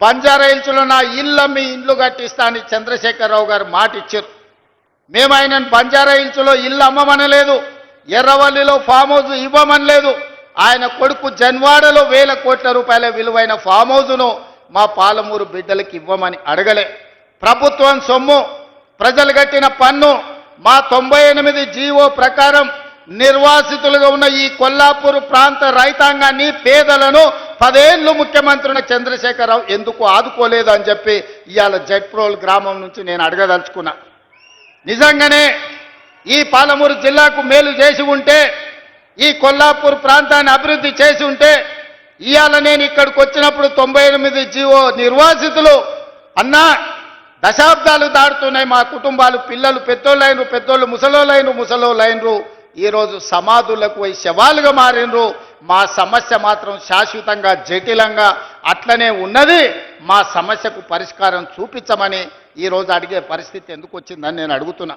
బంజారా హిల్స్లో నా ఇల్లమ్మి ఇండ్లు కట్టిస్తా అని చంద్రశేఖరరావు గారు మాట ఇచ్చారు. మేము ఆయనను బంజారా హిల్స్లో ఇల్లు అమ్మమనలేదు, ఎర్రవల్లిలో ఫామ్ హౌస్ ఇవ్వమనలేదు. ఆయన కొడుకు జన్వాడలో 1000 కోట్ల రూపాయల విలువైన ఫామ్ హౌస్ను మా పాలమూరు బిడ్డలకు ఇవ్వమని అడగలే. ప్రభుత్వం సొమ్ము, ప్రజలు కట్టిన పన్ను, మా 98 జీవో ప్రకారం నిర్వాసితులుగా ఉన్న ఈ కొల్లాపూర్ ప్రాంత రైతాంగాన్ని, పేదలను 10 ఏళ్ళు ముఖ్యమంత్రి చంద్రశేఖరరావు ఎందుకు ఆదుకోలేదు అని చెప్పి ఇవాళ జట్ప్రోల్ గ్రామం నుంచి నేను అడగదలుచుకున్నా. నిజంగానే ఈ పాలమూరు జిల్లాకు మేలు చేసి ఉంటే, ఈ కొల్లాపూర్ ప్రాంతాన్ని అభివృద్ధి చేసి ఉంటే, ఇవాళ నేను ఇక్కడికి వచ్చినప్పుడు 98 జీవో నిర్వాసితులు అన్నా దశాబ్దాలు దాటుతున్నాయి, మా కుటుంబాలు, పిల్లలు పెద్దోళ్ళైనరు, పెద్దోళ్ళు ముసలోళ్ళైనరు, ఈరోజు సమాధులకు పోయి శవాలుగా మారినరు. మా సమస్య మాత్రం శాశ్వతంగా జటిలంగా అట్లనే ఉన్నది. మా సమస్యకు పరిష్కారం చూపించమని ఈరోజు అడిగే పరిస్థితి ఎందుకు వచ్చిందని నేను అడుగుతున్నా.